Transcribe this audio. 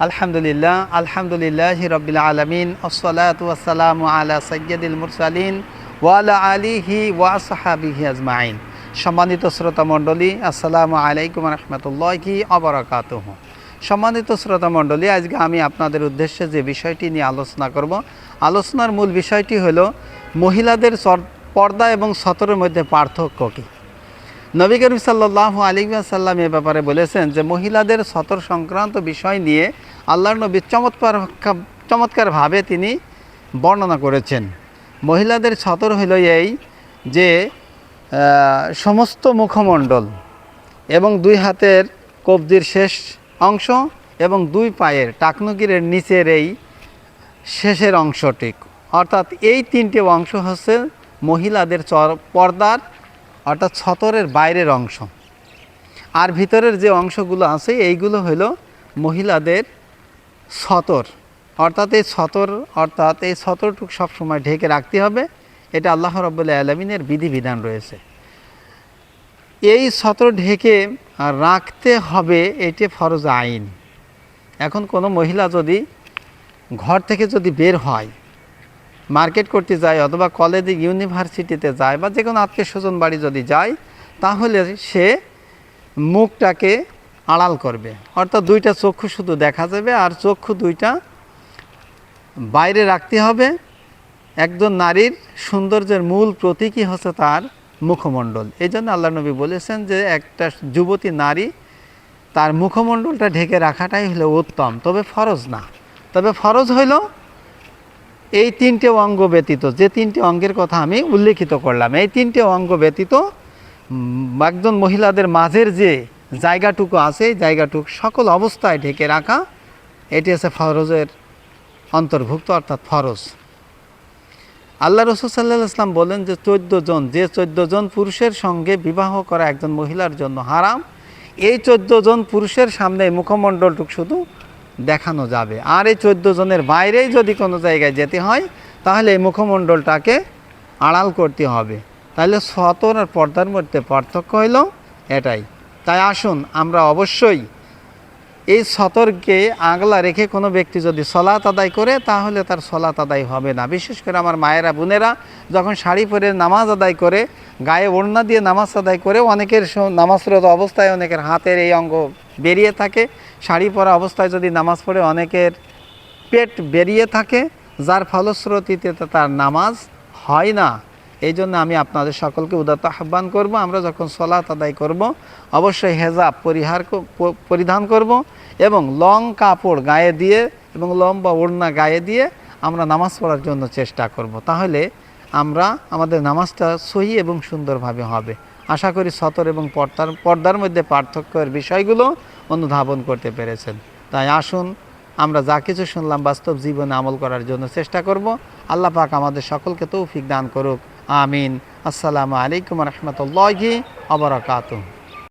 আলহামদুলিল্লাহ, আলহামদুলিল্লাহি রাব্বিল আলামিন, আসসালাতু ওয়াসসালামু আলা সাইয়্যিদিল মুরসালিন ওয়া আলা আলিহি ওয়া আসহাবিহি আজমাইন। সম্মানিত শ্রোতা মণ্ডলী, আসসালামু আলাইকুম ওয়া রাহমাতুল্লাহি ওয়া বারাকাতুহু। সম্মানিত শ্রোতা মণ্ডলী, আজকে আমি আপনাদের উদ্দেশ্যে যে বিষয়টি নিয়ে আলোচনা করব, আলোচনার মূল বিষয়টি হলো মহিলাদের পর্দা এবং সতরের মধ্যে পার্থক্য কী। নবী করিম সাল্লাল্লাহু আলাইহি ওয়াসাল্লাম এ ব্যাপারে বলেছেন যে মহিলাদের সতর সংক্রান্ত বিষয় নিয়ে আল্লাহর নবী চমৎকারভাবে তিনি বর্ণনা করেছেন। মহিলাদের সতর হলো এই যে সমস্ত মুখমণ্ডল এবং দুই হাতের কবজির শেষ অংশ এবং দুই পায়ের টাকনুকিরের নিচের এই শেষের অংশটি, অর্থাৎ এই তিনটে অংশ হচ্ছে মহিলাদের পর্দার অর্থাৎ সতরের বাইরের অংশ। আর ভিতরের যে অংশগুলো আছে এইগুলো হলো মহিলাদের সতর, অর্থাৎ এই সতরটুকু সবসময় ঢেকে রাখতে হবে। এটা আল্লাহ রাব্বুল আলামিনের বিধিবিধান রয়েছে। এই সতর ঢেকে রাখতে হবে, এটি ফরজ আইন। এখন কোনো মহিলা যদি ঘর থেকে যদি বের হয়, মার্কেট করতে যায় অথবা কলেজে ইউনিভার্সিটিতে যায় বা যে কোনো আত্মীয় স্বজন বাড়ি যদি যায়, তাহলে সে মুখটাকে আড়াল করবে, অর্থাৎ দুইটা চক্ষু শুধু দেখা যাবে আর চক্ষু দুইটা বাইরে রাখতে হবে। একজন নারীর সৌন্দর্যের মূল প্রতীকই হচ্ছে তার মুখমণ্ডল। এই জন্য আল্লাহ নবী বলেছেন যে একটা যুবতী নারী তার মুখমণ্ডলটা ঢেকে রাখাটাই হলো উত্তম, তবে ফরজ না। তবে ফরজ হইল এই তিনটে অঙ্গ ব্যতীত, যে তিনটে অঙ্গের কথা আমি উল্লেখিত করলাম, এই তিনটে অঙ্গ ব্যতীত একজন মহিলাদের মাঝের যে জায়গাটুকু আছে এই জায়গাটুকু সকল অবস্থায় ঢেকে রাখা, এটি হচ্ছে ফরজের অন্তর্ভুক্ত, অর্থাৎ ফরজ। আল্লাহ রাসূল সাল্লাল্লাহু আলাইহি ওয়াসাল্লাম বলেন যে 14 জন পুরুষের সঙ্গে বিবাহ করা একজন মহিলার জন্য হারাম। এই 14 জন পুরুষের সামনে মুখমণ্ডলটুকু শুধু দেখানো যাবে, আর এই 14 জনের বাইরেই যদি কোনো জায়গায় যেতে হয় তাহলে এই মুখমণ্ডলটাকে আড়াল করতে হবে। তাহলে সতর আর পর্দার মধ্যে পার্থক্য হইল এটাই। তাই আসুন আমরা অবশ্যই এই সতরকে আগলা রেখে কোনো ব্যক্তি যদি সলাত আদায় করে তাহলে তার সলাত আদায় হবে না। বিশেষ করে আমার মায়েরা বোনেরা যখন শাড়ি পরে নামাজ আদায় করে, গায়ে ওড়না দিয়ে নামাজ আদায় করে, অনেকের নামাজরত অবস্থায় অনেকের হাতের এই অঙ্গ বেরিয়ে থাকে, শাড়ি পরা অবস্থায় যদি নামাজ পড়ে অনেকের পেট বেরিয়ে থাকে, যার ফলশ্রুতিতে তার নামাজ হয় না। এই জন্য আমি আপনাদের সকলকে উদাত্ত আহ্বান করব, আমরা যখন সলাত আদায় করব অবশ্যই হেজাব পরিধান করব এবং লং কাপড় গায়ে দিয়ে এবং লম্বা ওড়না গায়ে দিয়ে আমরা নামাজ পড়ার জন্য চেষ্টা করব। তাহলে আমরা আমাদের নামাজটা সহি এবং সুন্দরভাবে হবে। আশা করি সতর এবং পর্দার মধ্যে পার্থক্যের বিষয়গুলো অনুধাবন করতে পেরেছেন। তাই আসুন আমরা যা কিছু শুনলাম বাস্তব জীবনে আমল করার জন্য চেষ্টা করব। আল্লাহ পাক আমাদের সকলকে তৌফিক দান করুক। আমিন। আসসালামু আলাইকুম ওয়া রাহমাতুল্লাহি ওয়া বারাকাতুহু।